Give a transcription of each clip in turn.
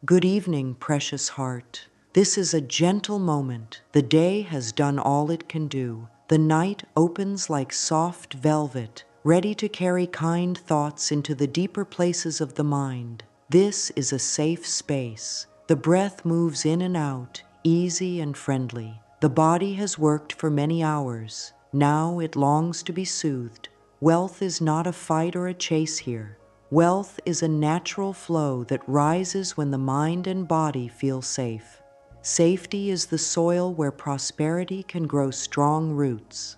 Good evening, precious heart. This is a gentle moment. The day has done all it can do. The night opens like soft velvet, ready to carry kind thoughts into the deeper places of the mind. This is a safe space. The breath moves in and out, easy and friendly. The body has worked for many hours. Now it longs to be soothed. Wealth is not a fight or a chase here. Wealth is a natural flow that rises when the mind and body feel safe. Safety is the soil where prosperity can grow strong roots.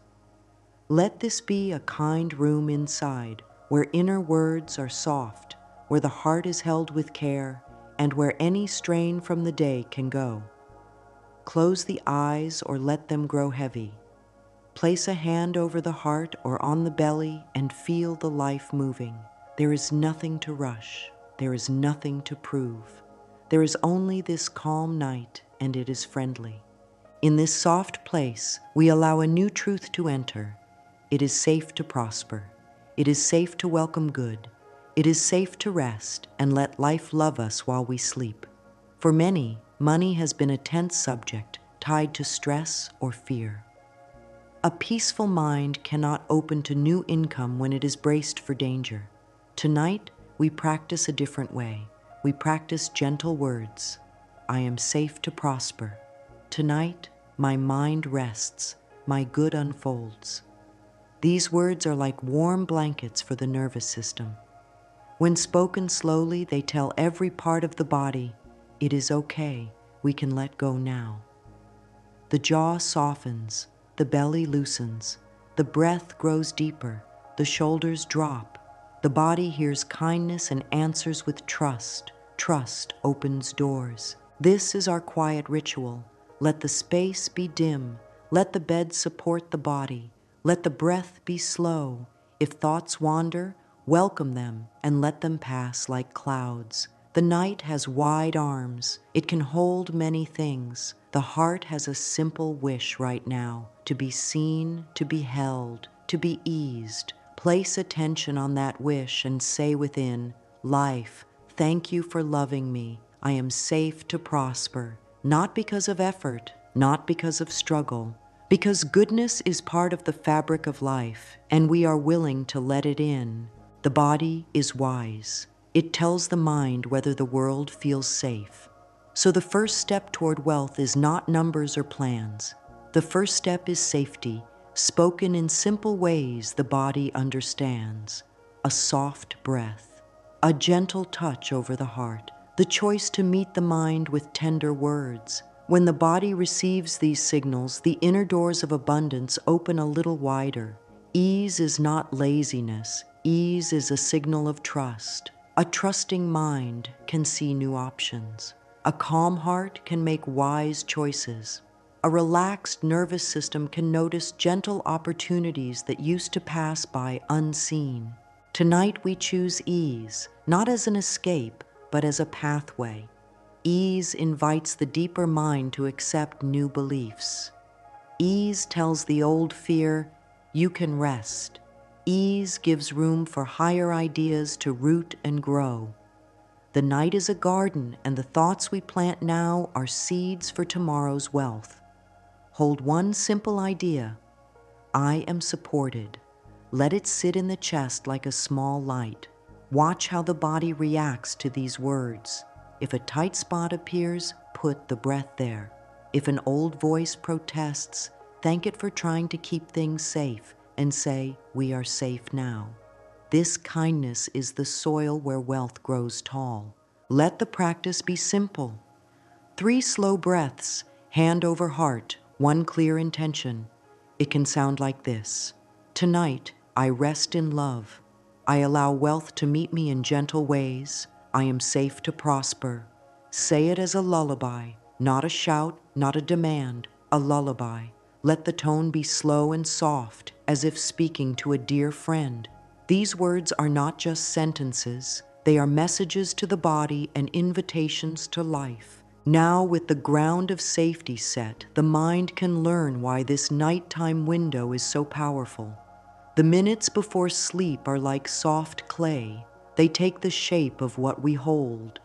Let this be a kind room inside, where inner words are soft, where the heart is held with care, and where any strain from the day can go. Close the eyes or let them grow heavy. Place a hand over the heart or on the belly and feel the life moving. There is nothing to rush. There is nothing to prove. There is only this calm night, and it is friendly. In this soft place, we allow a new truth to enter. It is safe to prosper. It is safe to welcome good. It is safe to rest and let life love us while we sleep. For many, money has been a tense subject, tied to stress or fear. A peaceful mind cannot open to new income when it is braced for danger. Tonight, we practice a different way. We practice gentle words. I am safe to prosper. Tonight, my mind rests. My good unfolds. These words are like warm blankets for the nervous system. When spoken slowly, they tell every part of the body, it is okay, we can let go now. The jaw softens, the belly loosens, the breath grows deeper, the shoulders drop. The body hears kindness and answers with trust. Trust opens doors. This is our quiet ritual. Let the space be dim. Let the bed support the body. Let the breath be slow. If thoughts wander, welcome them and let them pass like clouds. The night has wide arms. It can hold many things. The heart has a simple wish right now, to be seen, to be held, to be eased. Place attention on that wish and say within, life, thank you for loving me. I am safe to prosper, not because of effort, not because of struggle, because goodness is part of the fabric of life, and we are willing to let it in. The body is wise. It tells the mind whether the world feels safe. So the first step toward wealth is not numbers or plans. The first step is safety, spoken in simple ways the body understands. A soft breath, a gentle touch over the heart, the choice to meet the mind with tender words. When the body receives these signals, the inner doors of abundance open a little wider. Ease is not laziness. Ease is a signal of trust. A trusting mind can see new options. A calm heart can make wise choices. A relaxed nervous system can notice gentle opportunities that used to pass by unseen. Tonight we choose ease, not as an escape, but as a pathway. Ease invites the deeper mind to accept new beliefs. Ease tells the old fear, you can rest. Ease gives room for higher ideas to root and grow. The night is a garden, and the thoughts we plant now are seeds for tomorrow's wealth. Hold one simple idea. I am supported. Let it sit in the chest like a small light. Watch how the body reacts to these words. If a tight spot appears, put the breath there. If an old voice protests, thank it for trying to keep things safe and say, we are safe now. This kindness is the soil where wealth grows tall. Let the practice be simple. 3 slow breaths, hand over heart, one clear intention. It can sound like this. Tonight, I rest in love. I allow wealth to meet me in gentle ways. I am safe to prosper. Say it as a lullaby, not a shout, not a demand, a lullaby. Let the tone be slow and soft, as if speaking to a dear friend. These words are not just sentences. They are messages to the body and invitations to life. Now, with the ground of safety set, the mind can learn why this nighttime window is so powerful. The minutes before sleep are like soft clay. They take the shape of what we hold.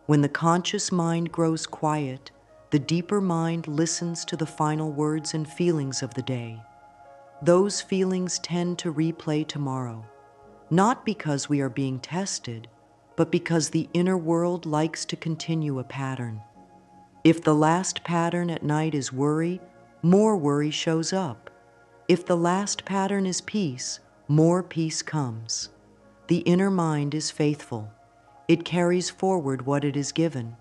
When the conscious mind grows quiet, the deeper mind listens to the final words and feelings of the day. Those feelings tend to replay tomorrow, not because we are being tested, but because the inner world likes to continue a pattern. If the last pattern at night is worry, more worry shows up. If the last pattern is peace, more peace comes. The inner mind is faithful. It carries forward what it is given.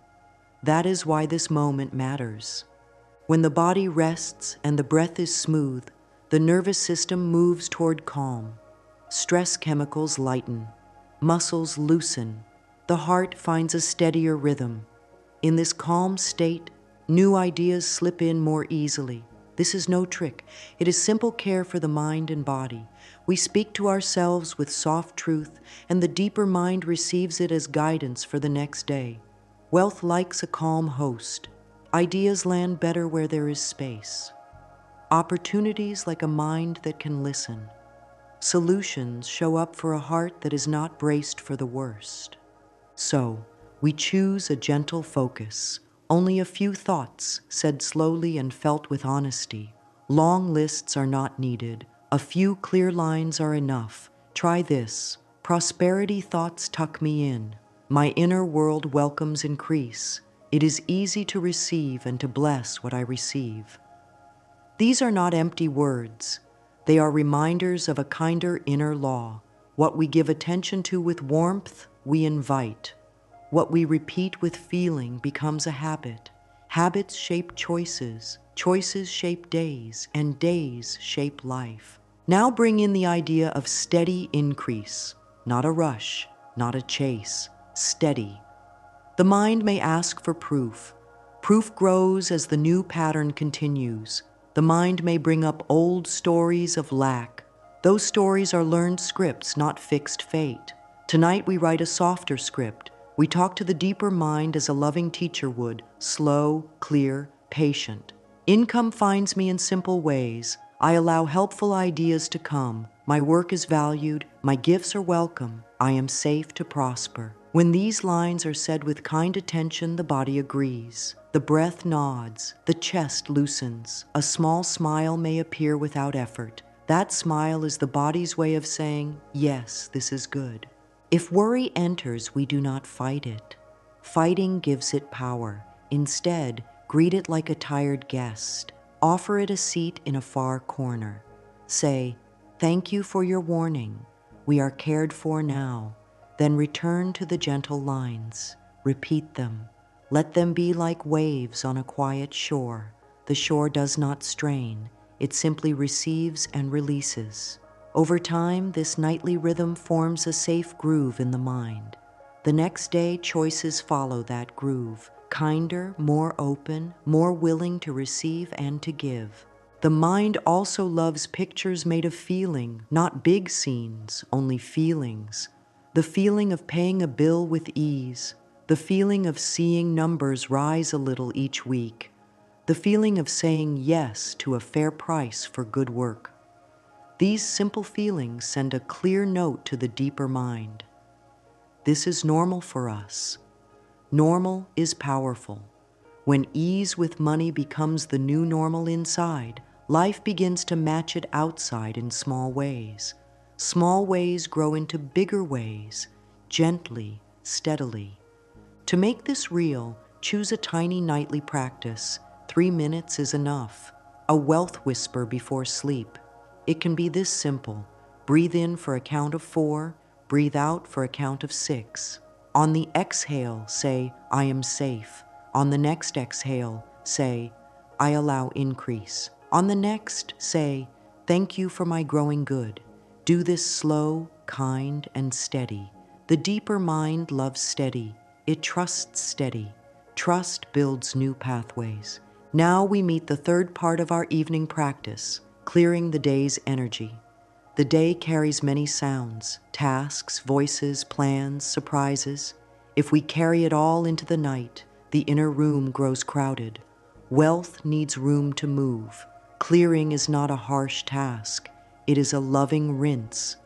That is why this moment matters. When the body rests and the breath is smooth, the nervous system moves toward calm. Stress chemicals lighten, muscles loosen, the heart finds a steadier rhythm. In this calm state, new ideas slip in more easily. This is no trick. It is simple care for the mind and body. We speak to ourselves with soft truth, and the deeper mind receives it as guidance for the next day. Wealth likes a calm host. Ideas land better where there is space. Opportunities like a mind that can listen. Solutions show up for a heart that is not braced for the worst. So, we choose a gentle focus. Only a few thoughts, said slowly and felt with honesty. Long lists are not needed. A few clear lines are enough. Try this. Prosperity thoughts tuck me in. My inner world welcomes increase. It is easy to receive and to bless what I receive. These are not empty words. They are reminders of a kinder inner law. What we give attention to with warmth, we invite. What we repeat with feeling becomes a habit. Habits shape choices, choices shape days, and days shape life. Now bring in the idea of steady increase, not a rush, not a chase, steady. The mind may ask for proof. Proof grows as the new pattern continues. The mind may bring up old stories of lack. Those stories are learned scripts, not fixed fate. Tonight we write a softer script. We talk to the deeper mind as a loving teacher would, slow, clear, patient. Income finds me in simple ways. I allow helpful ideas to come. My work is valued. My gifts are welcome. I am safe to prosper. When these lines are said with kind attention, the body agrees. The breath nods. The chest loosens. A small smile may appear without effort. That smile is the body's way of saying, yes, this is good. If worry enters, we do not fight it. Fighting gives it power. Instead, greet it like a tired guest. Offer it a seat in a far corner. Say, thank you for your warning. We are cared for now. Then return to the gentle lines. Repeat them. Let them be like waves on a quiet shore. The shore does not strain. It simply receives and releases. Over time, this nightly rhythm forms a safe groove in the mind. The next day, choices follow that groove, kinder, more open, more willing to receive and to give. The mind also loves pictures made of feeling, not big scenes, only feelings. The feeling of paying a bill with ease, the feeling of seeing numbers rise a little each week, the feeling of saying yes to a fair price for good work. These simple feelings send a clear note to the deeper mind. This is normal for us. Normal is powerful. When ease with money becomes the new normal inside, life begins to match it outside in small ways. Small ways grow into bigger ways, gently, steadily. To make this real, choose a tiny nightly practice. 3 minutes is enough. A wealth whisper before sleep. It can be this simple. Breathe in for a count of 4, breathe out for a count of 6. On the exhale, say, I am safe. On the next exhale, say, I allow increase. On the next, say, thank you for my growing good. Do this slow, kind, and steady. The deeper mind loves steady. It trusts steady. Trust builds new pathways. Now we meet the third part of our evening practice, clearing the day's energy. The day carries many sounds, tasks, voices, plans, surprises. If we carry it all into the night, the inner room grows crowded. Wealth needs room to move. Clearing is not a harsh task. It is a loving rinse.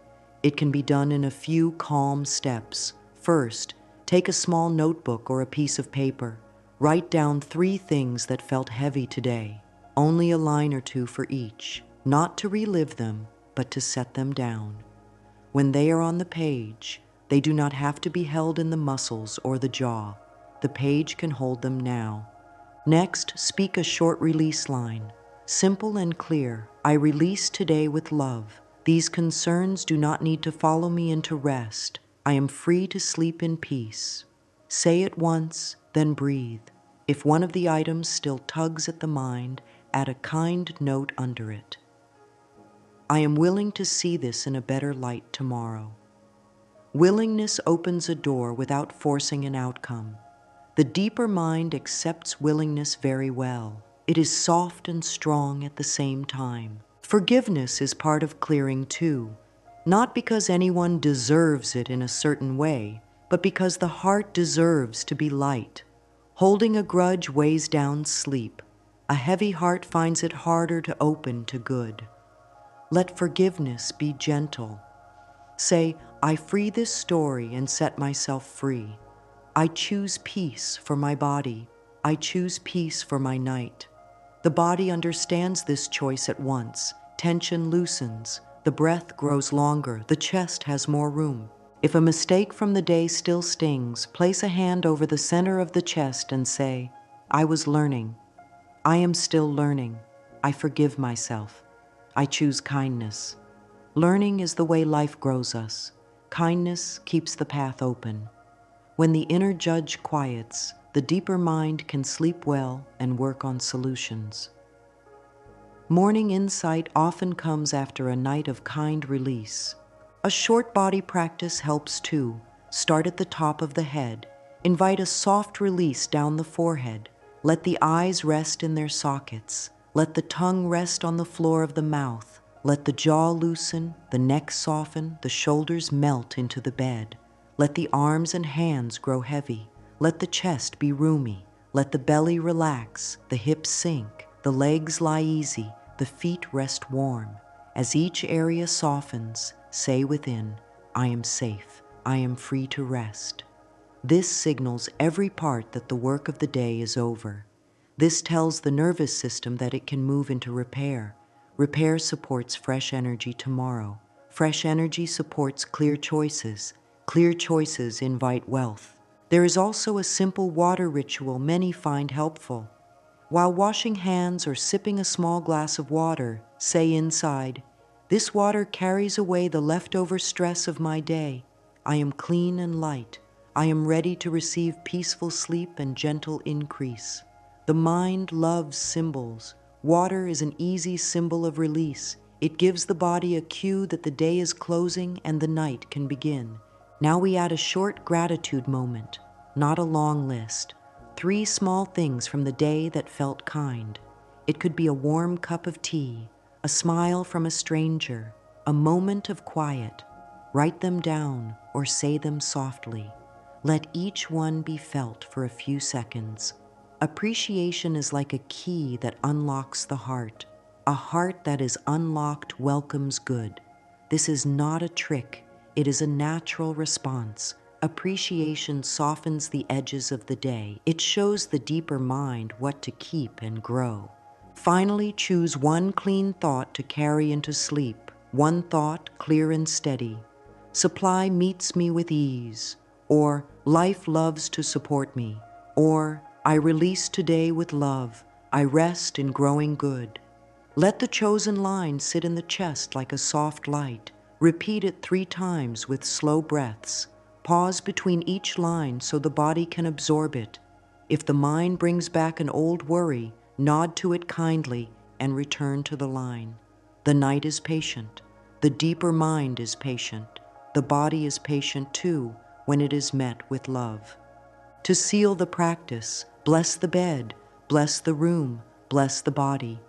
It can be done in a few calm steps. First, Take a small notebook or a piece of paper. Write down 3 things that felt heavy today. Only a line or 2 for each, not to relive them, but to set them down. When they are on the page, they do not have to be held in the muscles or the jaw. The page can hold them now. Next, speak a short release line. Simple and clear. I release today with love. These concerns do not need to follow me into rest. I am free to sleep in peace. Say it once, then breathe. If one of the items still tugs at the mind, add a kind note under it. I am willing to see this in a better light tomorrow. Willingness opens a door without forcing an outcome. The deeper mind accepts willingness very well. It is soft and strong at the same time. Forgiveness is part of clearing too, not because anyone deserves it in a certain way, but because the heart deserves to be light. Holding a grudge weighs down sleep. A heavy heart finds it harder to open to good. Let forgiveness be gentle. Say, I free this story and set myself free. I choose peace for my body. I choose peace for my night. The body understands this choice at once. Tension loosens. The breath grows longer. The chest has more room. If a mistake from the day still stings, place a hand over the center of the chest and say, I was learning. I am still learning. I forgive myself. I choose kindness. Learning is the way life grows us. Kindness keeps the path open. When the inner judge quiets, the deeper mind can sleep well and work on solutions. Morning insight often comes after a night of kind release. A short body practice helps too. Start at the top of the head. Invite a soft release down the forehead. Let the eyes rest in their sockets. Let the tongue rest on the floor of the mouth. Let the jaw loosen, the neck soften, the shoulders melt into the bed. Let the arms and hands grow heavy. Let the chest be roomy. Let the belly relax, the hips sink, the legs lie easy, the feet rest warm. As each area softens, say within, I am safe, I am free to rest. This signals every part that the work of the day is over. This tells the nervous system that it can move into repair. Repair supports fresh energy tomorrow. Fresh energy supports clear choices. Clear choices invite wealth. There is also a simple water ritual many find helpful. While washing hands or sipping a small glass of water, say inside, this water carries away the leftover stress of my day. I am clean and light. I am ready to receive peaceful sleep and gentle increase. The mind loves symbols. Water is an easy symbol of release. It gives the body a cue that the day is closing and the night can begin. Now we add a short gratitude moment, not a long list. 3 small things from the day that felt kind. It could be a warm cup of tea, a smile from a stranger, a moment of quiet. Write them down or say them softly. Let each one be felt for a few seconds. Appreciation is like a key that unlocks the heart. A heart that is unlocked welcomes good. This is not a trick. It is a natural response. Appreciation softens the edges of the day. It shows the deeper mind what to keep and grow. Finally, choose one clean thought to carry into sleep. One thought, clear and steady. Supply meets me with ease. Or, life loves to support me. Or, I release today with love. I rest in growing good. Let the chosen line sit in the chest like a soft light. Repeat it 3 times with slow breaths. Pause between each line so the body can absorb it. If the mind brings back an old worry, nod to it kindly and return to the line. The night is patient. The deeper mind is patient. The body is patient too when it is met with love. To seal the practice, bless the bed, bless the room, bless the body.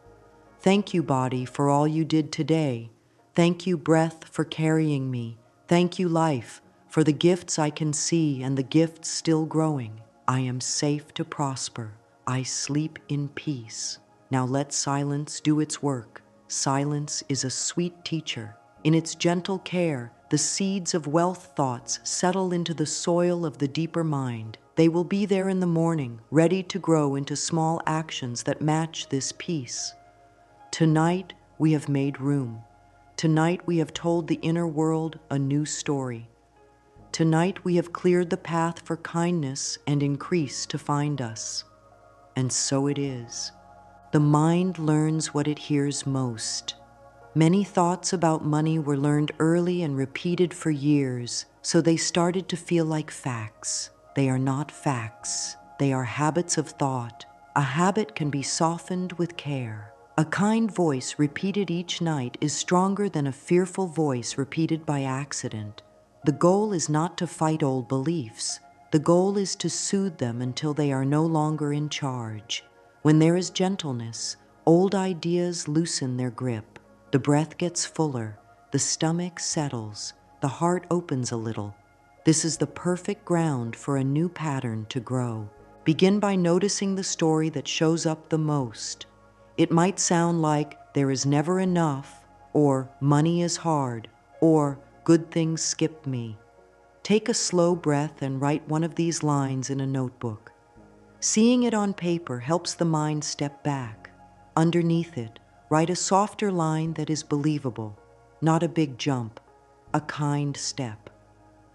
Thank you, body, for all you did today. Thank you, breath, for carrying me. Thank you, life, for the gifts I can see and the gifts still growing. I am safe to prosper. I sleep in peace. Now let silence do its work. Silence is a sweet teacher. In its gentle care, the seeds of wealth thoughts settle into the soil of the deeper mind. They will be there in the morning, ready to grow into small actions that match this peace. Tonight, we have made room. Tonight, we have told the inner world a new story. Tonight, we have cleared the path for kindness and increase to find us. And so it is. The mind learns what it hears most. Many thoughts about money were learned early and repeated for years, so they started to feel like facts. They are not facts. They are habits of thought. A habit can be softened with care. A kind voice repeated each night is stronger than a fearful voice repeated by accident. The goal is not to fight old beliefs. The goal is to soothe them until they are no longer in charge. When there is gentleness, old ideas loosen their grip. The breath gets fuller, the stomach settles, the heart opens a little. This is the perfect ground for a new pattern to grow. Begin by noticing the story that shows up the most. It might sound like there is never enough, or money is hard, or good things skip me. Take a slow breath and write one of these lines in a notebook. Seeing it on paper helps the mind step back. Underneath it, write a softer line that is believable, not a big jump, a kind step.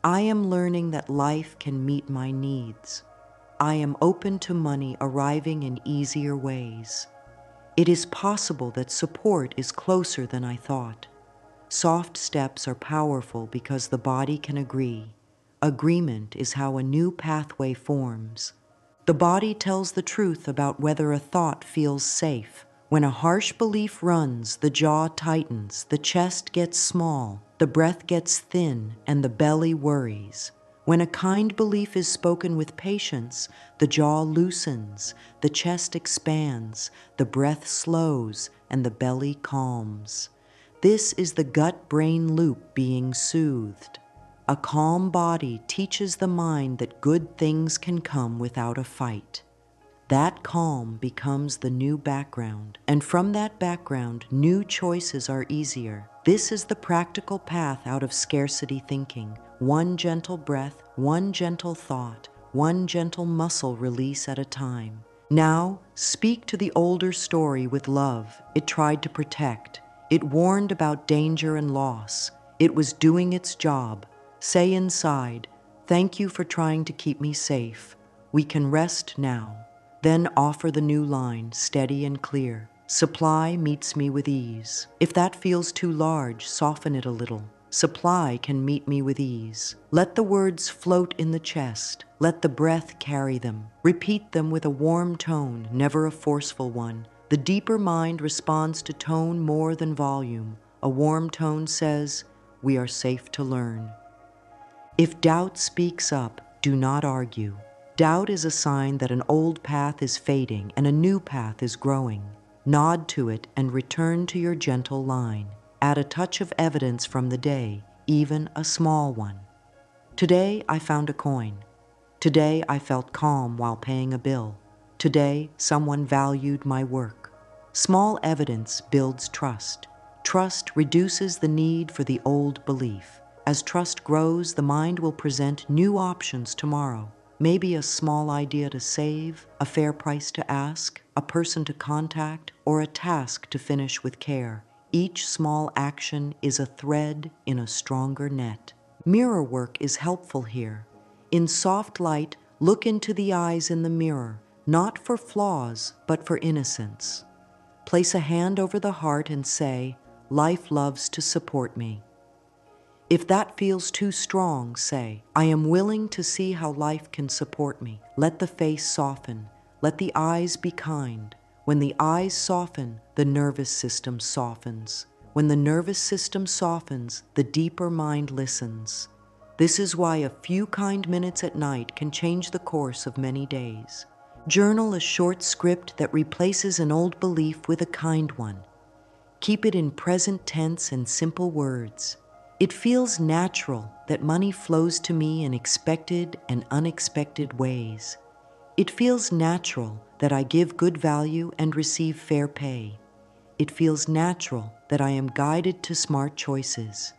I am learning that life can meet my needs. I am open to money arriving in easier ways. It is possible that support is closer than I thought. Soft steps are powerful because the body can agree. Agreement is how a new pathway forms. The body tells the truth about whether a thought feels safe. When a harsh belief runs, the jaw tightens, the chest gets small, the breath gets thin, and the belly worries. When a kind belief is spoken with patience, the jaw loosens, the chest expands, the breath slows, and the belly calms. This is the gut-brain loop being soothed. A calm body teaches the mind that good things can come without a fight. That calm becomes the new background, and from that background, new choices are easier. This is the practical path out of scarcity thinking. One gentle breath, one gentle thought, one gentle muscle release at a time. Now, speak to the older story with love. It tried to protect. It warned about danger and loss. It was doing its job. Say inside, "Thank you for trying to keep me safe. We can rest now." Then offer the new line, steady and clear. Supply meets me with ease. If that feels too large, soften it a little. Supply can meet me with ease. Let the words float in the chest. Let the breath carry them. Repeat them with a warm tone, never a forceful one. The deeper mind responds to tone more than volume. A warm tone says, "We are safe to learn." If doubt speaks up, do not argue. Doubt is a sign that an old path is fading and a new path is growing. Nod to it and return to your gentle line. Add a touch of evidence from the day, even a small one. Today I found a coin. Today I felt calm while paying a bill. Today someone valued my work. Small evidence builds trust. Trust reduces the need for the old belief. As trust grows, the mind will present new options tomorrow. Maybe a small idea to save, a fair price to ask, a person to contact, or a task to finish with care. Each small action is a thread in a stronger net. Mirror work is helpful here. In soft light, look into the eyes in the mirror, not for flaws, but for innocence. Place a hand over the heart and say, "Life loves to support me." If that feels too strong, say, "I am willing to see how life can support me." Let the face soften. Let the eyes be kind. When the eyes soften, the nervous system softens. When the nervous system softens, the deeper mind listens. This is why a few kind minutes at night can change the course of many days. Journal a short script that replaces an old belief with a kind one. Keep it in present tense and simple words. It feels natural that money flows to me in expected and unexpected ways. It feels natural that I give good value and receive fair pay. It feels natural that I am guided to smart choices.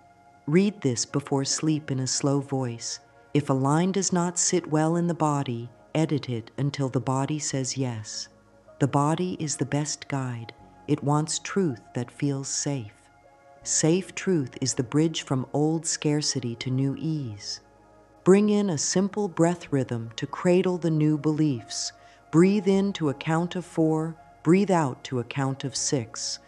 Read this before sleep in a slow voice. If a line does not sit well in the body, edit it until the body says yes. The body is the best guide. It wants truth that feels safe. Safe truth is the bridge from old scarcity to new ease. Bring in a simple breath rhythm to cradle the new beliefs. Breathe in to a count of 4, breathe out to a count of 6.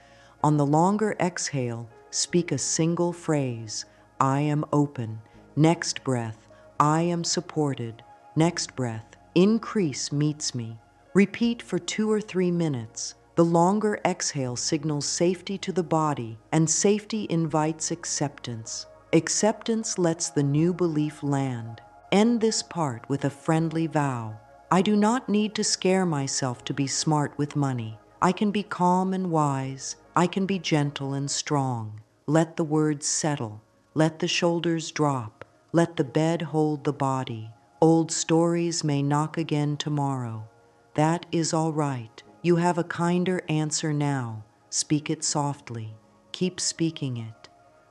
On the longer exhale, speak a single phrase, I am open. Next breath, I am supported. Next breath, increase meets me. Repeat for 2 or 3 minutes. The longer exhale signals safety to the body, and safety invites acceptance. Acceptance lets the new belief land. End this part with a friendly vow. I do not need to scare myself to be smart with money. I can be calm and wise. I can be gentle and strong. Let the words settle. Let the shoulders drop. Let the bed hold the body. Old stories may knock again tomorrow. That is all right. You have a kinder answer now. Speak it softly. Keep speaking it.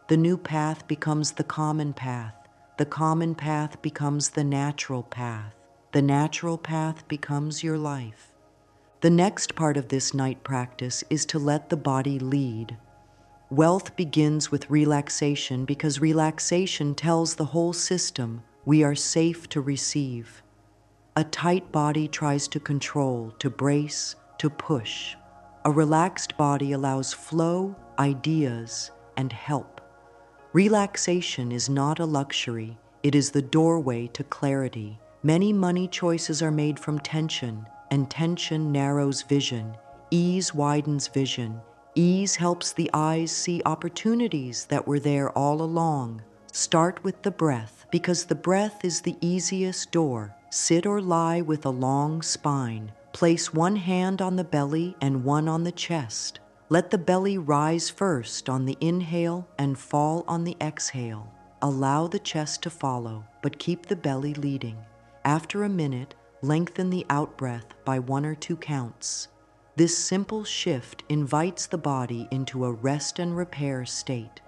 The new path becomes the common path. The common path becomes the natural path. The natural path becomes your life. The next part of this night practice is to let the body lead. Wealth begins with relaxation because relaxation tells the whole system we are safe to receive. A tight body tries to control, to brace, to push. A relaxed body allows flow, ideas, and help. Relaxation is not a luxury, it is the doorway to clarity. Many money choices are made from tension, and tension narrows vision. Ease widens vision. Ease helps the eyes see opportunities that were there all along. Start with the breath, because the breath is the easiest door. Sit or lie with a long spine. Place one hand on the belly and one on the chest. Let the belly rise first on the inhale and fall on the exhale. Allow the chest to follow, but keep the belly leading. After a minute, lengthen the out-breath by 1 or 2 counts. This simple shift invites the body into a rest and repair state.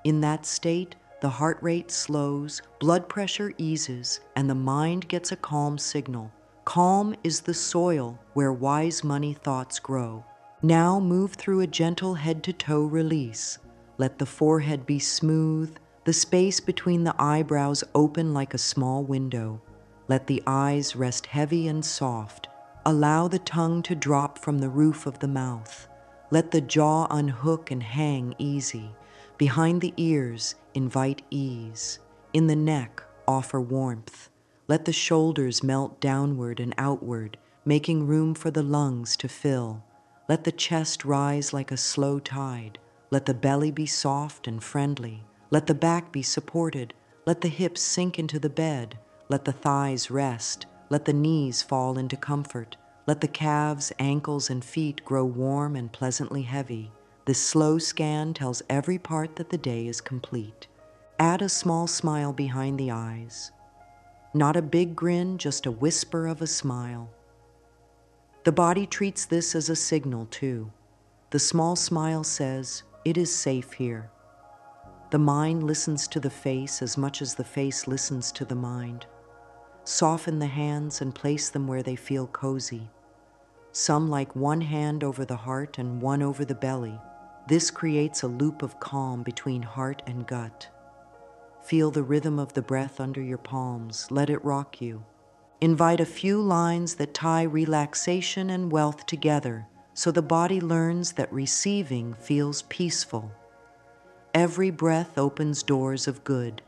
In that state, the heart rate slows, blood pressure eases, and the mind gets a calm signal. Calm is the soil where wise money thoughts grow. Now move through a gentle head-to-toe release. Let the forehead be smooth, the space between the eyebrows open like a small window. Let the eyes rest heavy and soft. Allow the tongue to drop from the roof of the mouth. Let the jaw unhook and hang easy. Behind the ears, invite ease. In the neck, offer warmth. Let the shoulders melt downward and outward, making room for the lungs to fill. Let the chest rise like a slow tide. Let the belly be soft and friendly. Let the back be supported. Let the hips sink into the bed. Let the thighs rest. Let the knees fall into comfort. Let the calves, ankles, and feet grow warm and pleasantly heavy. This slow scan tells every part that the day is complete. Add a small smile behind the eyes. Not a big grin, just a whisper of a smile. The body treats this as a signal, too. The small smile says, "It is safe here." The mind listens to the face as much as the face listens to the mind. Soften the hands and place them where they feel cozy. Some like one hand over the heart and one over the belly. This creates a loop of calm between heart and gut. Feel the rhythm of the breath under your palms. Let it rock you. Invite a few lines that tie relaxation and wealth together so the body learns that receiving feels peaceful. Every breath opens doors of good.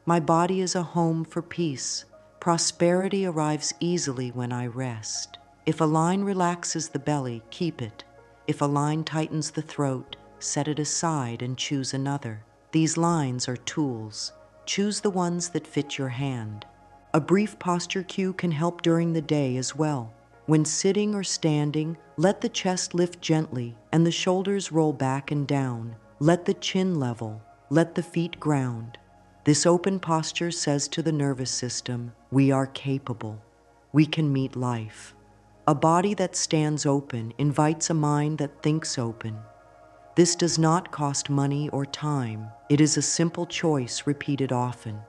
My body is a home for peace. Prosperity arrives easily when I rest. If a line relaxes the belly, keep it. If a line tightens the throat, set it aside and choose another. These lines are tools. Choose the ones that fit your hand. A brief posture cue can help during the day as well. When sitting or standing, let the chest lift gently and the shoulders roll back and down. Let the chin level. Let the feet ground. This open posture says to the nervous system, we are capable. We can meet life. A body that stands open invites a mind that thinks open. This does not cost money or time. It is a simple choice repeated often.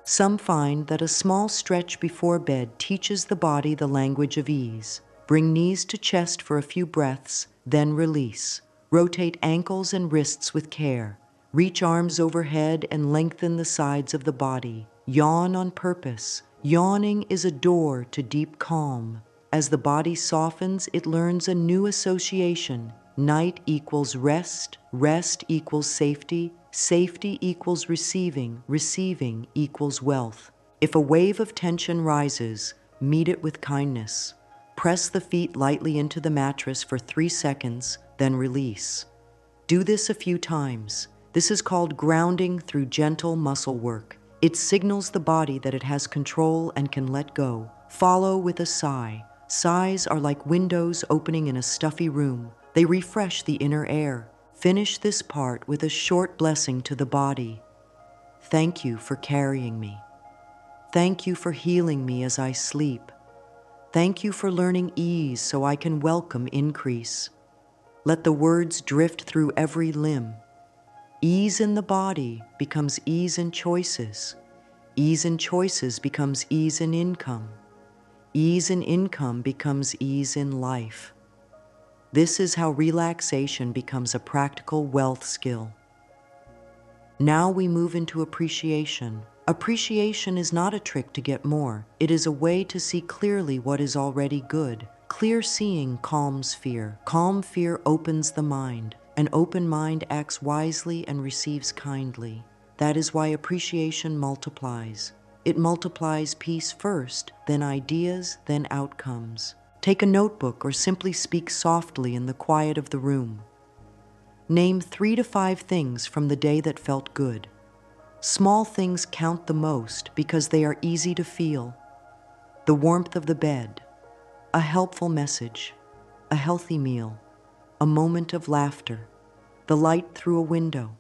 Some find that a small stretch before bed teaches the body the language of ease. Bring knees to chest for a few breaths, then release. Rotate ankles and wrists with care. Reach arms overhead and lengthen the sides of the body. Yawn on purpose. Yawning is a door to deep calm. As the body softens, it learns a new association. Night equals rest, rest equals safety, safety equals receiving, receiving equals wealth. If a wave of tension rises, meet it with kindness. Press the feet lightly into the mattress for 3 seconds, then release. Do this a few times. This is called grounding through gentle muscle work. It signals the body that it has control and can let go. Follow with a sigh. Sighs are like windows opening in a stuffy room. They refresh the inner air. Finish this part with a short blessing to the body. Thank you for carrying me. Thank you for healing me as I sleep. Thank you for learning ease so I can welcome increase. Let the words drift through every limb. Ease in the body becomes ease in choices. Ease in choices becomes ease in income. Ease in income becomes ease in life. This is how relaxation becomes a practical wealth skill. Now we move into appreciation. Appreciation is not a trick to get more. It is a way to see clearly what is already good. Clear seeing calms fear. Calm fear opens the mind. An open mind acts wisely and receives kindly. That is why appreciation multiplies. It multiplies peace first, then ideas, then outcomes. Take a notebook or simply speak softly in the quiet of the room. Name 3 to 5 things from the day that felt good. Small things count the most because they are easy to feel. The warmth of the bed, a helpful message, a healthy meal, a moment of laughter, the light through a window.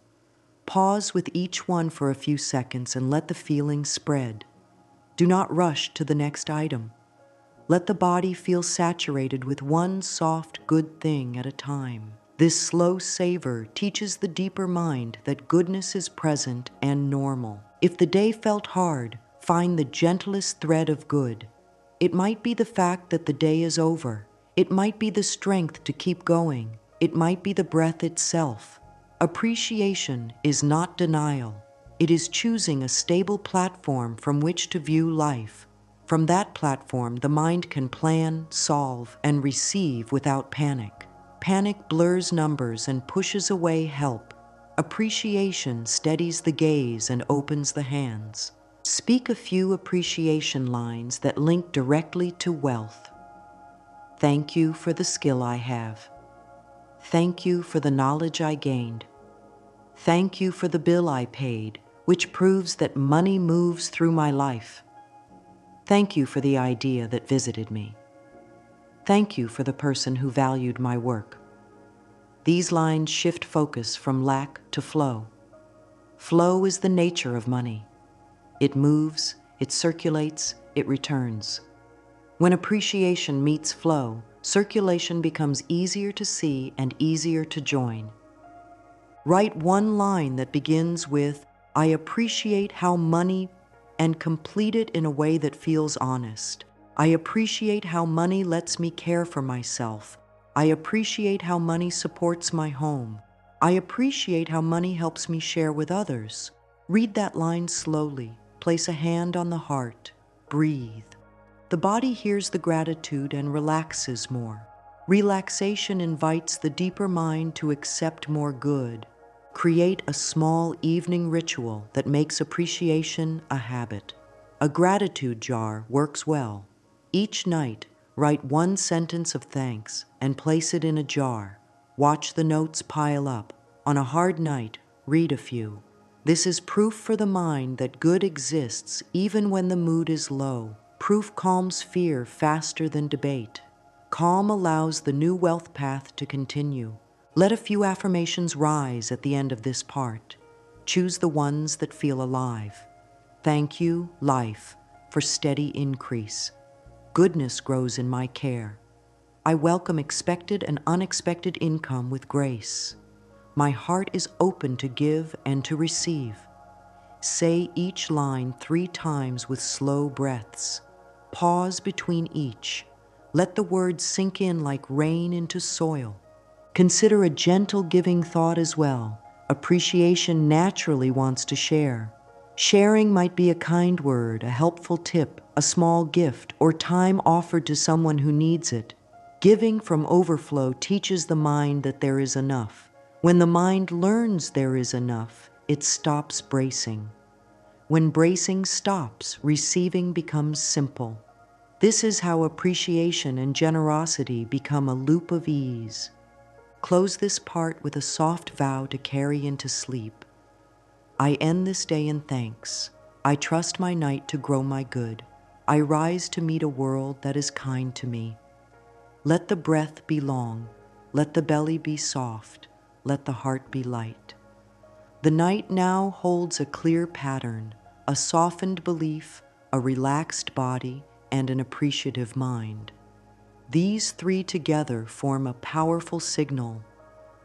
Pause with each one for a few seconds and let the feeling spread. Do not rush to the next item. Let the body feel saturated with one soft, good thing at a time. This slow savor teaches the deeper mind that goodness is present and normal. If the day felt hard, find the gentlest thread of good. It might be the fact that the day is over. It might be the strength to keep going. It might be the breath itself. Appreciation is not denial. It is choosing a stable platform from which to view life. From that platform, the mind can plan, solve, and receive without panic. Panic blurs numbers and pushes away help. Appreciation steadies the gaze and opens the hands. Speak a few appreciation lines that link directly to wealth. Thank you for the skill I have. Thank you for the knowledge I gained. Thank you for the bill I paid, which proves that money moves through my life. Thank you for the idea that visited me. Thank you for the person who valued my work. These lines shift focus from lack to flow. Flow is the nature of money. It moves, it circulates, it returns. When appreciation meets flow, circulation becomes easier to see and easier to join. Write one line that begins with, I appreciate how money, and complete it in a way that feels honest. I appreciate how money lets me care for myself. I appreciate how money supports my home. I appreciate how money helps me share with others. Read that line slowly. Place a hand on the heart. Breathe. The body hears the gratitude and relaxes more. Relaxation invites the deeper mind to accept more good. Create a small evening ritual that makes appreciation a habit. A gratitude jar works well. Each night, write one sentence of thanks and place it in a jar. Watch the notes pile up. On a hard night, read a few. This is proof for the mind that good exists even when the mood is low. Proof calms fear faster than debate. Calm allows the new wealth path to continue. Let a few affirmations rise at the end of this part. Choose the ones that feel alive. Thank you, life, for steady increase. Goodness grows in my care. I welcome expected and unexpected income with grace. My heart is open to give and to receive. Say each line 3 times with slow breaths. Pause between each. Let the words sink in like rain into soil. Consider a gentle giving thought as well. Appreciation naturally wants to share. Sharing might be a kind word, a helpful tip, a small gift, or time offered to someone who needs it. Giving from overflow teaches the mind that there is enough. When the mind learns there is enough, it stops bracing. When bracing stops, receiving becomes simple. This is how appreciation and generosity become a loop of ease. Close this part with a soft vow to carry into sleep. I end this day in thanks. I trust my night to grow my good. I rise to meet a world that is kind to me. Let the breath be long. Let the belly be soft. Let the heart be light. The night now holds a clear pattern, a softened belief, a relaxed body, and an appreciative mind. These 3 together form a powerful signal.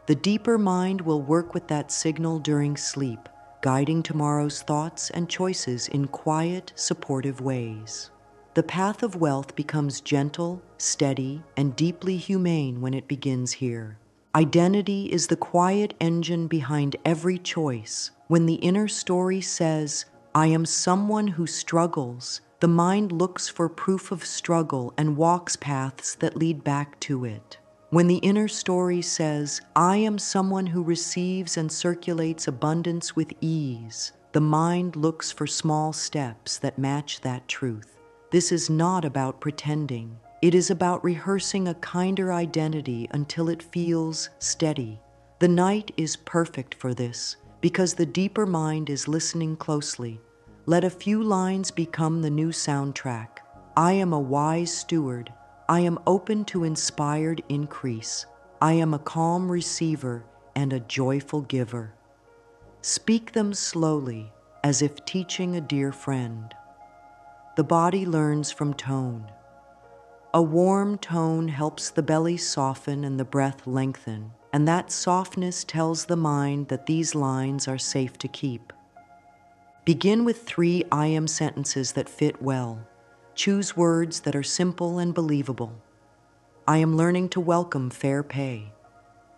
The deeper mind will work with that signal during sleep, guiding tomorrow's thoughts and choices in quiet, supportive ways. The path of wealth becomes gentle, steady, and deeply humane when it begins here. Identity is the quiet engine behind every choice. When the inner story says, I am someone who struggles, the mind looks for proof of struggle and walks paths that lead back to it. When the inner story says, I am someone who receives and circulates abundance with ease, the mind looks for small steps that match that truth. This is not about pretending. It is about rehearsing a kinder identity until it feels steady. The night is perfect for this because the deeper mind is listening closely. Let a few lines become the new soundtrack. I am a wise steward. I am open to inspired increase. I am a calm receiver and a joyful giver. Speak them slowly, as if teaching a dear friend. The body learns from tone. A warm tone helps the belly soften and the breath lengthen, and that softness tells the mind that these lines are safe to keep. Begin with 3 I am sentences that fit well. Choose words that are simple and believable. I am learning to welcome fair pay.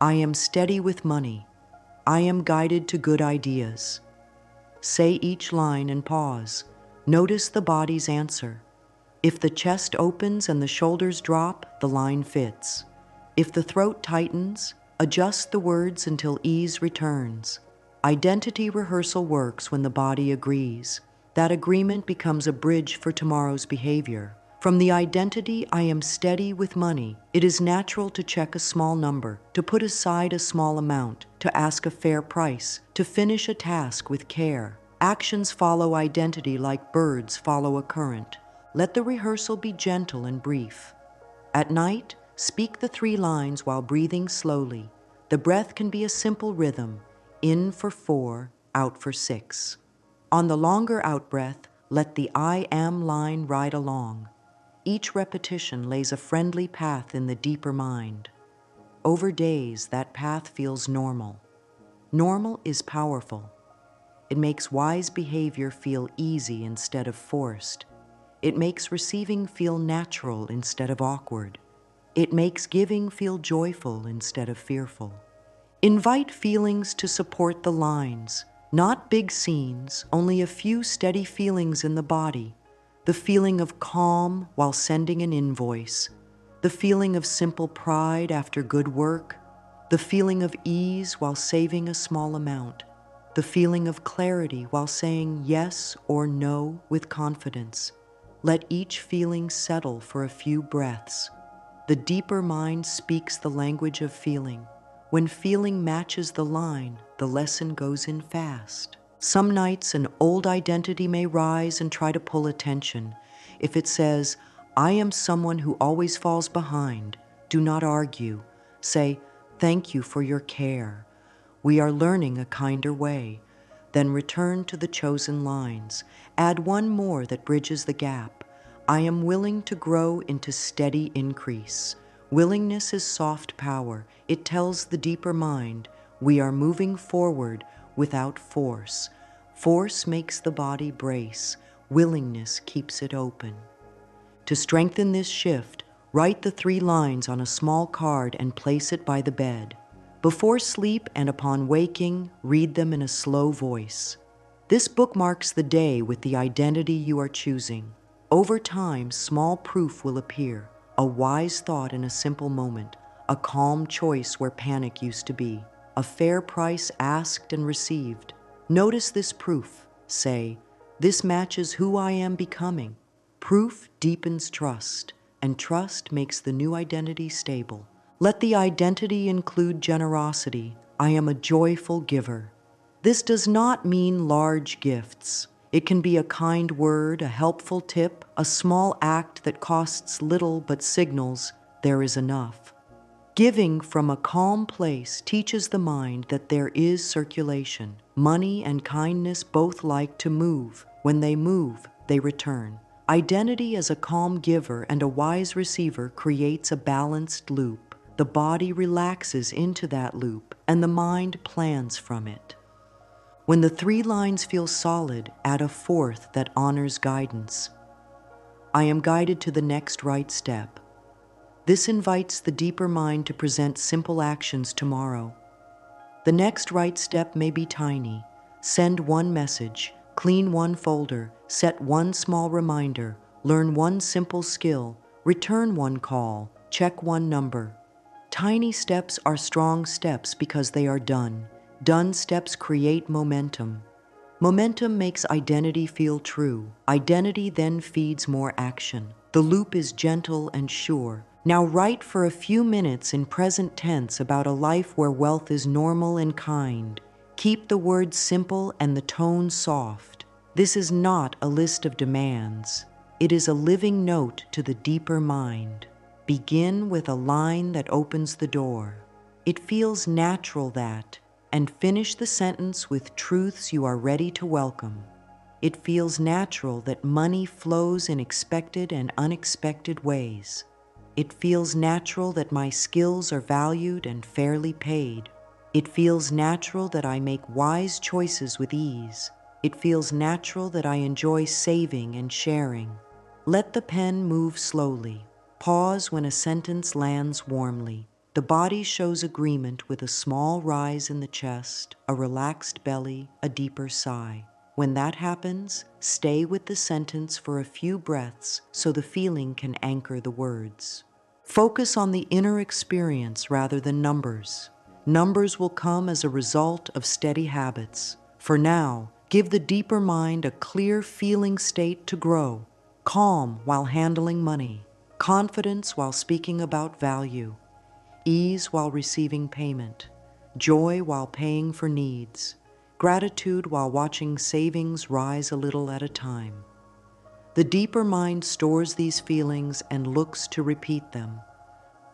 I am steady with money. I am guided to good ideas. Say each line and pause. Notice the body's answer. If the chest opens and the shoulders drop, the line fits. If the throat tightens, adjust the words until ease returns. Identity rehearsal works when the body agrees. That agreement becomes a bridge for tomorrow's behavior. From the identity, I am steady with money, it is natural to check a small number, to put aside a small amount, to ask a fair price, to finish a task with care. Actions follow identity like birds follow a current. Let the rehearsal be gentle and brief. At night, speak the 3 lines while breathing slowly. The breath can be a simple rhythm, in for 4, out for 6. On the longer out-breath, let the I am line ride along. Each repetition lays a friendly path in the deeper mind. Over days, that path feels normal. Normal is powerful. It makes wise behavior feel easy instead of forced. It makes receiving feel natural instead of awkward. It makes giving feel joyful instead of fearful. Invite feelings to support the lines. Not big scenes, only a few steady feelings in the body. The feeling of calm while sending an invoice. The feeling of simple pride after good work. The feeling of ease while saving a small amount. The feeling of clarity while saying yes or no with confidence. Let each feeling settle for a few breaths. The deeper mind speaks the language of feeling. When feeling matches the line, the lesson goes in fast. Some nights an old identity may rise and try to pull attention. If it says, I am someone who always falls behind, do not argue. Say, thank you for your care. We are learning a kinder way. Then return to the chosen lines. Add one more that bridges the gap. I am willing to grow into steady increase. Willingness is soft power. It tells the deeper mind, We are moving forward without force. Force makes the body brace. Willingness keeps it open. To strengthen this shift, write the 3 lines on a small card and place it by the bed. Before sleep and upon waking, read them in a slow voice. This bookmarks the day with the identity you are choosing. Over time, small proof will appear, a wise thought in a simple moment, a calm choice where panic used to be, a fair price asked and received. Notice this proof. Say, "This matches who I am becoming." Proof deepens trust, and trust makes the new identity stable. Let the identity include generosity. I am a joyful giver. This does not mean large gifts. It can be a kind word, a helpful tip, a small act that costs little but signals there is enough. Giving from a calm place teaches the mind that there is circulation. Money and kindness both like to move. When they move, they return. Identity as a calm giver and a wise receiver creates a balanced loop. The body relaxes into that loop, and the mind plans from it. When the 3 lines feel solid, add a 4th that honors guidance. I am guided to the next right step. This invites the deeper mind to present simple actions tomorrow. The next right step may be tiny. Send 1 message, clean 1 folder, set 1 small reminder, learn 1 simple skill, return 1 call, check 1 number. Tiny steps are strong steps because they are done. Done steps create momentum. Momentum makes identity feel true. Identity then feeds more action. The loop is gentle and sure. Now write for a few minutes in present tense about a life where wealth is normal and kind. Keep the words simple and the tone soft. This is not a list of demands. It is a living note to the deeper mind. Begin with a line that opens the door. It feels natural that, and finish the sentence with truths you are ready to welcome. It feels natural that money flows in expected and unexpected ways. It feels natural that my skills are valued and fairly paid. It feels natural that I make wise choices with ease. It feels natural that I enjoy saving and sharing. Let the pen move slowly. Pause when a sentence lands warmly. The body shows agreement with a small rise in the chest, a relaxed belly, a deeper sigh. When that happens, stay with the sentence for a few breaths so the feeling can anchor the words. Focus on the inner experience rather than numbers. Numbers will come as a result of steady habits. For now, give the deeper mind a clear feeling state to grow. Calm while handling money. Confidence while speaking about value. Ease while receiving payment. Joy while paying for needs. Gratitude while watching savings rise a little at a time. The deeper mind stores these feelings and looks to repeat them.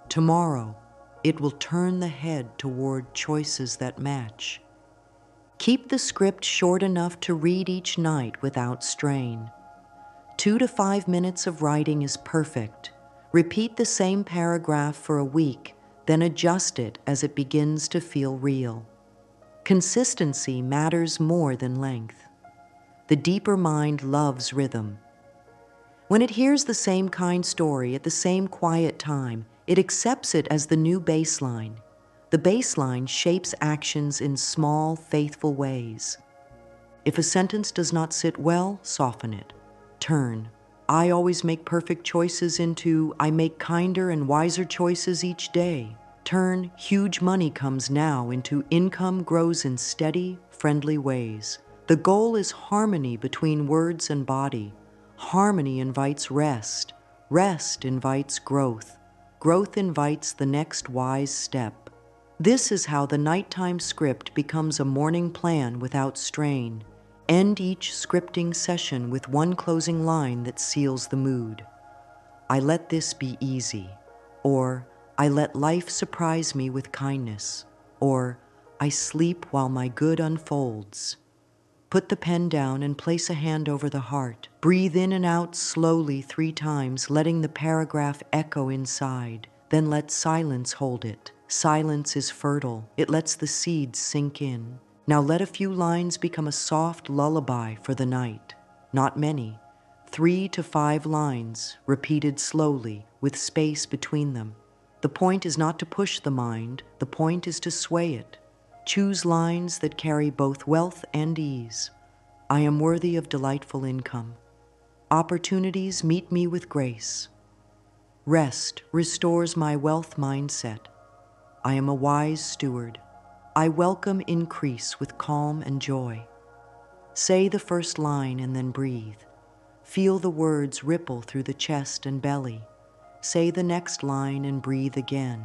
Tomorrow, it will turn the head toward choices that match. Keep the script short enough to read each night without strain. 2 to 5 minutes of writing is perfect. Repeat the same paragraph for a week, then adjust it as it begins to feel real. Consistency matters more than length. The deeper mind loves rhythm. When it hears the same kind story at the same quiet time, it accepts it as the new baseline. The baseline shapes actions in small, faithful ways. If a sentence does not sit well, soften it. Turn, "I always make perfect choices" into "I make kinder and wiser choices each day." Turn "huge money comes now" into "income grows in steady, friendly ways." The goal is harmony between words and body. Harmony invites rest. Rest invites growth. Growth invites the next wise step. This is how the nighttime script becomes a morning plan without strain. End each scripting session with 1 closing line that seals the mood. "I let this be easy," or "I let life surprise me with kindness," or "I sleep while my good unfolds." Put the pen down and place a hand over the heart. Breathe in and out slowly 3 times, letting the paragraph echo inside. Then let silence hold it. Silence is fertile. It lets the seeds sink in. Now let a few lines become a soft lullaby for the night. Not many. 3 to 5 lines, repeated slowly, with space between them. The point is not to push the mind. The point is to sway it. Choose lines that carry both wealth and ease. I am worthy of delightful income. Opportunities meet me with grace. Rest restores my wealth mindset. I am a wise steward. I welcome increase with calm and joy. Say the first line and then breathe. Feel the words ripple through the chest and belly. Say the next line and breathe again.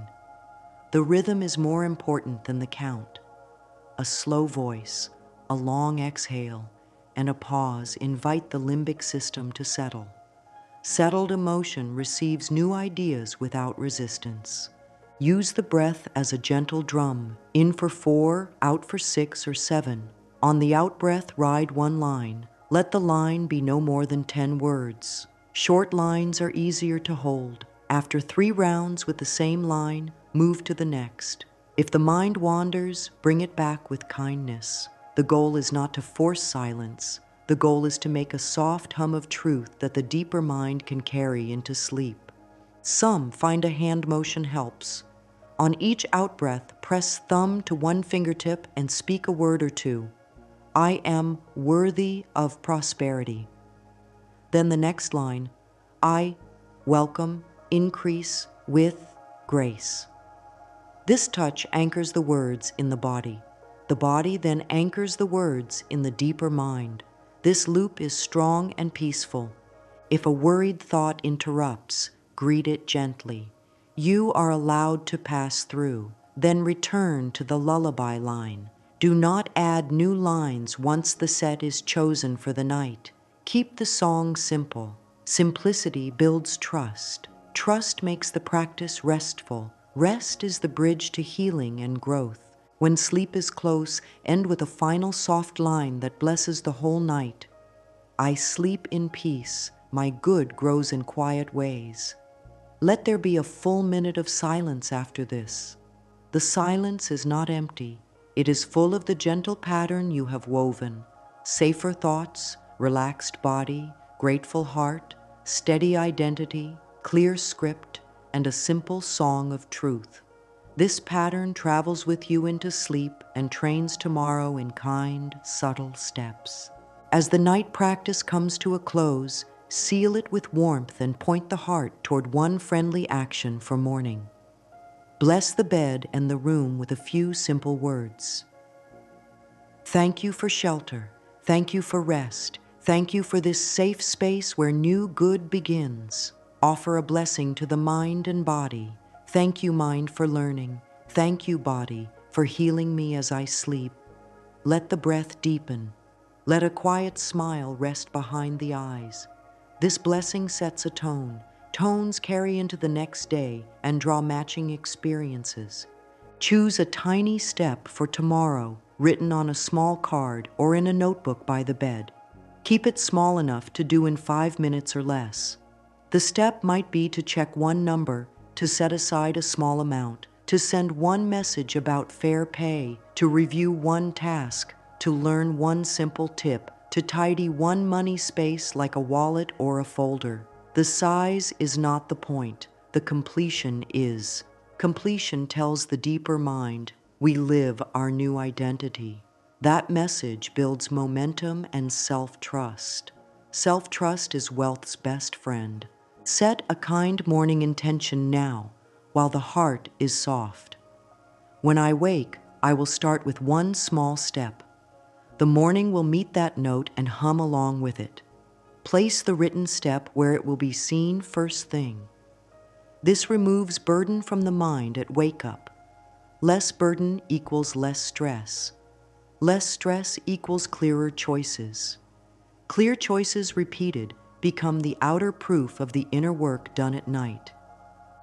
The rhythm is more important than the count. A slow voice, a long exhale, and a pause invite the limbic system to settle. Settled emotion receives new ideas without resistance. Use the breath as a gentle drum, in for 4, out for 6 or 7. On the out-breath, ride one line. Let the line be no more than 10 words. Short lines are easier to hold. After 3 rounds with the same line, move to the next. If the mind wanders, bring it back with kindness. The goal is not to force silence. The goal is to make a soft hum of truth that the deeper mind can carry into sleep. Some find a hand motion helps. On each out-breath, press thumb to one fingertip and speak a word or two. I am worthy of prosperity. Then the next line, I welcome increase with grace. This touch anchors the words in the body. The body then anchors the words in the deeper mind. This loop is strong and peaceful. If a worried thought interrupts, greet it gently. You are allowed to pass through, then return to the lullaby line. Do not add new lines once the set is chosen for the night. Keep the song simple. Simplicity builds trust. Trust makes the practice restful. Rest is the bridge to healing and growth. When sleep is close, end with a final soft line that blesses the whole night. I sleep in peace. My good grows in quiet ways. Let there be a full minute of silence after this. The silence is not empty. It is full of the gentle pattern you have woven. Safer thoughts, relaxed body, grateful heart, steady identity, clear script, and a simple song of truth. This pattern travels with you into sleep and trains tomorrow in kind, subtle steps. As the night practice comes to a close, seal it with warmth and point the heart toward one friendly action for morning. Bless the bed and the room with a few simple words. Thank you for shelter. Thank you for rest. Thank you for this safe space where new good begins. Offer a blessing to the mind and body. Thank you, mind, for learning. Thank you, body, for healing me as I sleep. Let the breath deepen. Let a quiet smile rest behind the eyes. This blessing sets a tone. Tones carry into the next day and draw matching experiences. Choose a tiny step for tomorrow, written on a small card or in a notebook by the bed. Keep it small enough to do in 5 minutes or less. The step might be to check one number, to set aside a small amount, to send one message about fair pay, to review one task, to learn one simple tip, to tidy one money space like a wallet or a folder. The size is not the point. The completion is. Completion tells the deeper mind, we live our new identity. That message builds momentum and self-trust. Self-trust is wealth's best friend. Set a kind morning intention now, while the heart is soft. When I wake, I will start with one small step. The morning will meet that note and hum along with it. Place the written step where it will be seen first thing. This removes burden from the mind at wake-up. Less burden equals less stress. Less stress equals clearer choices. Clear choices repeated become the outer proof of the inner work done at night.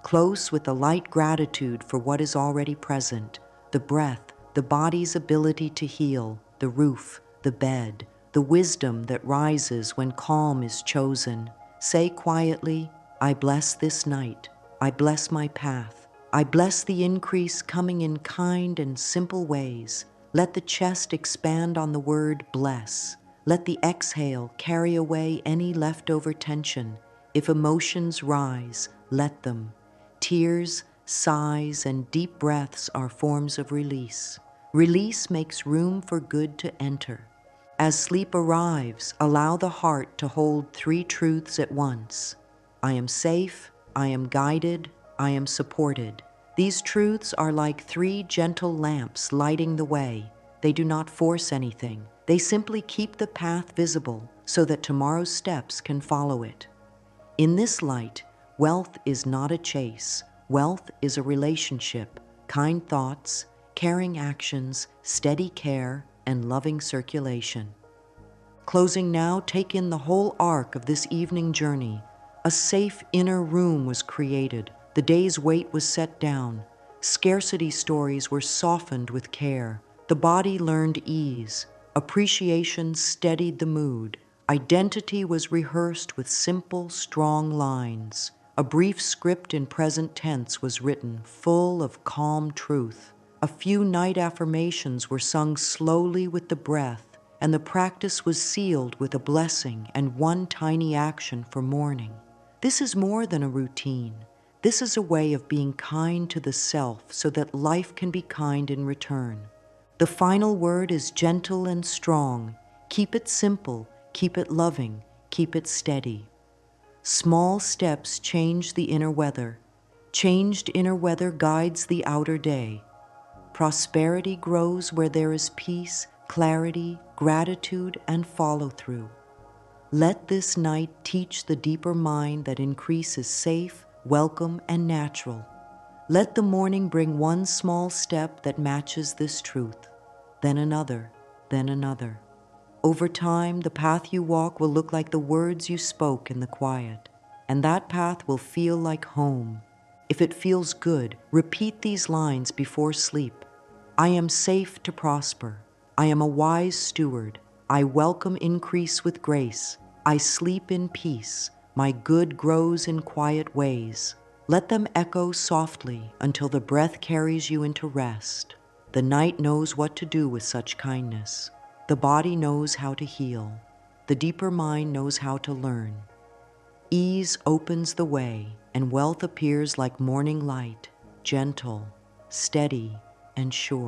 Close with a light gratitude for what is already present, the breath, the body's ability to heal, the roof, the bed, the wisdom that rises when calm is chosen. Say quietly, I bless this night. I bless my path. I bless the increase coming in kind and simple ways. Let the chest expand on the word bless. Let the exhale carry away any leftover tension. If emotions rise, let them. Tears, sighs, and deep breaths are forms of release. Release makes room for good to enter. As sleep arrives, allow the heart to hold three truths at once. I am safe, I am guided, I am supported. These truths are like three gentle lamps lighting the way. They do not force anything. They simply keep the path visible so that tomorrow's steps can follow it. In this light, wealth is not a chase. Wealth is a relationship, kind thoughts, caring actions, steady care, and loving circulation. Closing now, take in the whole arc of this evening journey. A safe inner room was created. The day's weight was set down. Scarcity stories were softened with care. The body learned ease. Appreciation steadied the mood. Identity was rehearsed with simple, strong lines. A brief script in present tense was written, full of calm truth. A few night affirmations were sung slowly with the breath, and the practice was sealed with a blessing and one tiny action for morning. This is more than a routine. This is a way of being kind to the self so that life can be kind in return. The final word is gentle and strong. Keep it simple, keep it loving, keep it steady. Small steps change the inner weather. Changed inner weather guides the outer day. Prosperity grows where there is peace, clarity, gratitude, and follow-through. Let this night teach the deeper mind that increase is safe, welcome, and natural. Let the morning bring one small step that matches this truth, then another, then another. Over time, the path you walk will look like the words you spoke in the quiet, and that path will feel like home. If it feels good, repeat these lines before sleep. I am safe to prosper. I am a wise steward. I welcome increase with grace. I sleep in peace. My good grows in quiet ways. Let them echo softly until the breath carries you into rest. The night knows what to do with such kindness. The body knows how to heal. The deeper mind knows how to learn. Ease opens the way, and wealth appears like morning light, gentle, steady, and sure.